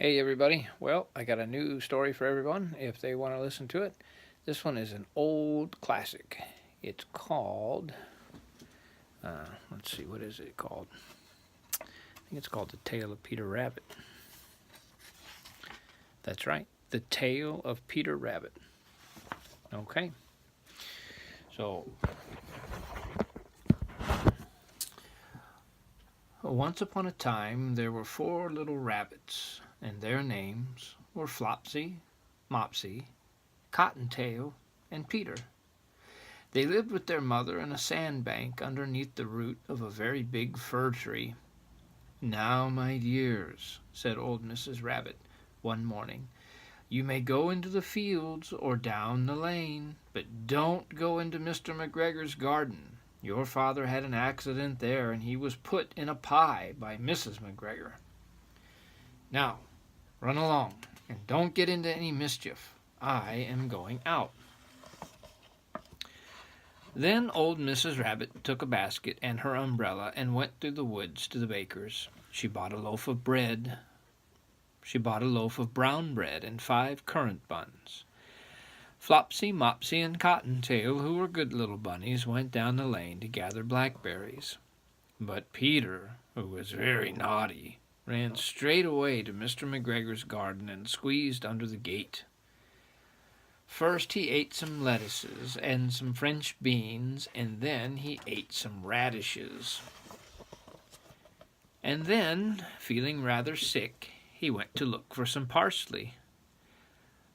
Hey everybody. Well, I got a new story for everyone if they want to listen to it. This one is an old classic. It's called, let's see, what is it called? I think it's called The Tale of Peter Rabbit. That's right, The Tale of Peter Rabbit. Okay, so once upon a time there were four little rabbits, and their names were Flopsy, Mopsy, Cottontail, and Peter. They lived with their mother in a sandbank underneath the root of a very big fir tree. "Now, my dears," said old Mrs. Rabbit one morning, "you may go into the fields or down the lane, but don't go into Mr. McGregor's garden. Your father had an accident there, and he was put in a pie by Mrs. McGregor. Now, run along, and don't get into any mischief. I am going out." Then old Mrs. Rabbit took a basket and her umbrella and went through the woods to the baker's. She bought a loaf of bread. She bought a loaf of brown bread and 5 currant buns. Flopsy, Mopsy, and Cottontail, who were good little bunnies, went down the lane to gather blackberries. But Peter, who was very naughty, ran straight away to Mr. McGregor's garden and squeezed under the gate. First he ate some lettuces and some French beans, and then he ate some radishes. And then, feeling rather sick, he went to look for some parsley.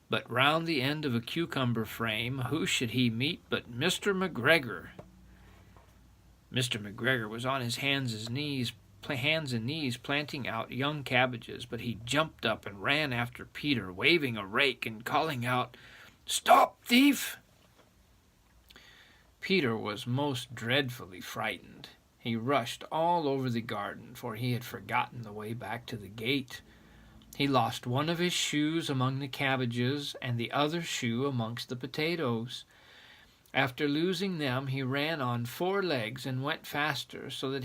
But round the end of a cucumber frame, who should he meet but Mr. McGregor? Mr. McGregor was on his hands and knees planting out young cabbages, but he jumped up and ran after Peter, waving a rake and calling out, "Stop, thief!" Peter was most dreadfully frightened. He rushed all over the garden, for he had forgotten the way back to the gate. He lost one of his shoes among the cabbages and the other shoe amongst the potatoes. After losing them, he ran on 4 legs and went faster, so that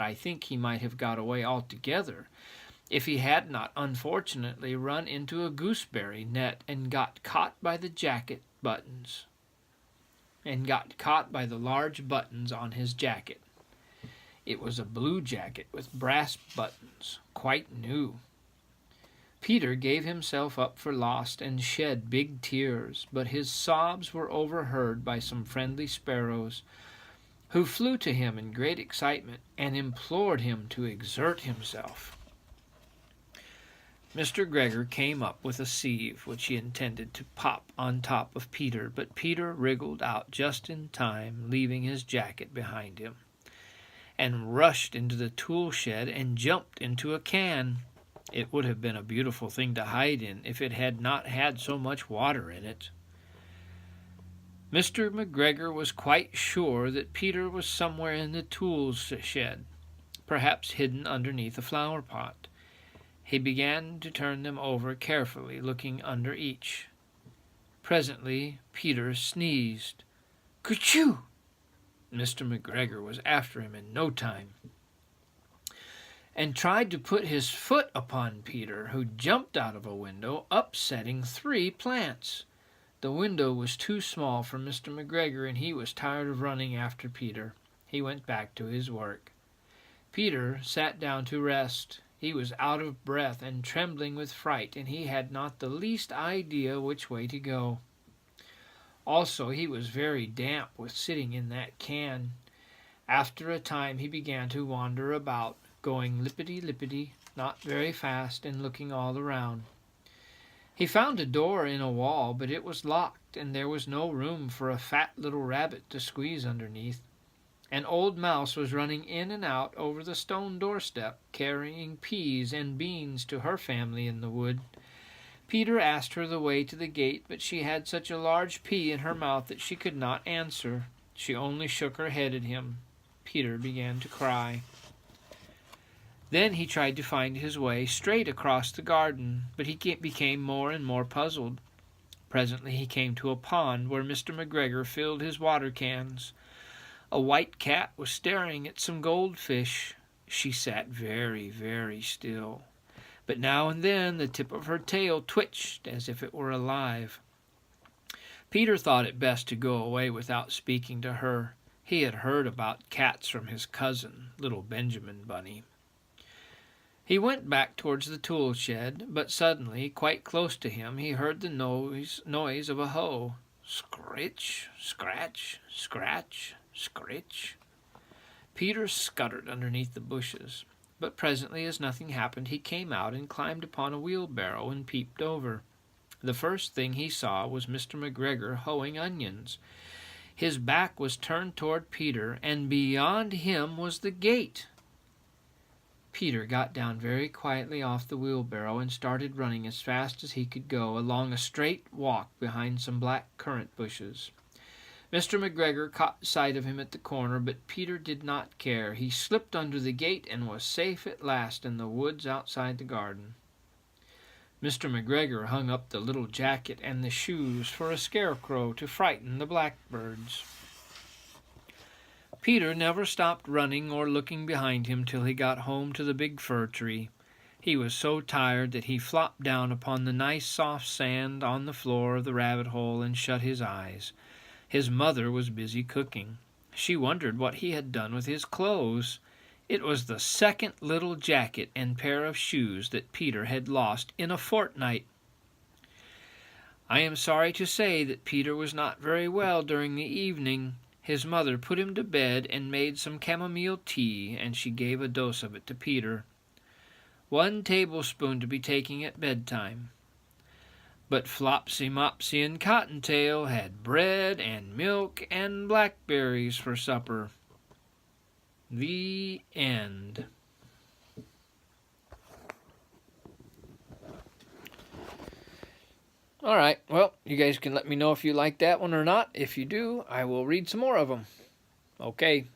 I think he might have got away altogether, if he had not unfortunately run into a gooseberry net and got caught by the large buttons on his jacket. It was a blue jacket with brass buttons, quite new. Peter gave himself up for lost and shed big tears, but his sobs were overheard by some friendly sparrows, who flew to him in great excitement and implored him to exert himself. Mr. McGregor came up with a sieve which he intended to pop on top of Peter, but Peter wriggled out just in time, leaving his jacket behind him, and rushed into the tool shed and jumped into a can. It would have been a beautiful thing to hide in if it had not had so much water in it. Mr. McGregor was quite sure that Peter was somewhere in the tool shed, perhaps hidden underneath a flower pot. He began to turn them over carefully, looking under each. Presently Peter sneezed. "Kerchoo!" Mr. McGregor was after him in no time, and tried to put his foot upon Peter, who jumped out of a window, upsetting 3 plants. The window was too small for Mr. McGregor, and he was tired of running after Peter. He went back to his work. Peter sat down to rest. He was out of breath and trembling with fright, and he had not the least idea which way to go. Also, he was very damp with sitting in that can. After a time he began to wander about, going lippity-lippity, not very fast, and looking all around. He found a door in a wall, but it was locked, and there was no room for a fat little rabbit to squeeze underneath. An old mouse was running in and out over the stone doorstep, carrying peas and beans to her family in the wood. Peter asked her the way to the gate, but she had such a large pea in her mouth that she could not answer. She only shook her head at him. Peter began to cry. Then he tried to find his way straight across the garden, but he became more and more puzzled. Presently he came to a pond where Mr. McGregor filled his water cans. A white cat was staring at some goldfish. She sat very, very still. but now and then the tip of her tail twitched as if it were alive. Peter thought it best to go away without speaking to her. He had heard about cats from his cousin, little Benjamin Bunny. He went back towards the tool shed, but suddenly, quite close to him, he heard the noise of a hoe. Scritch, scratch, scratch, scritch. Peter scuttered underneath the bushes, but presently, as nothing happened, he came out and climbed upon a wheelbarrow and peeped over. The first thing he saw was Mr. McGregor hoeing onions. His back was turned toward Peter, and beyond him was the gate. Peter got down very quietly off the wheelbarrow and started running as fast as he could go along a straight walk behind some black currant bushes. Mr. McGregor caught sight of him at the corner, but Peter did not care. He slipped under the gate and was safe at last in the woods outside the garden. Mr. McGregor hung up the little jacket and the shoes for a scarecrow to frighten the blackbirds. Peter never stopped running or looking behind him till he got home to the big fir tree. He was so tired that he flopped down upon the nice soft sand on the floor of the rabbit hole and shut his eyes. His mother was busy cooking. She wondered what he had done with his clothes. It was the second little jacket and pair of shoes that Peter had lost in a fortnight. I am sorry to say that Peter was not very well during the evening. His mother put him to bed and made some chamomile tea, and she gave a dose of it to Peter. 1 tablespoon to be taking at bedtime. But Flopsy, Mopsy, and Cottontail had bread and milk and blackberries for supper. The end. All right, well, you guys can let me know if you like that one or not. If you do, I will read some more of them. Okay.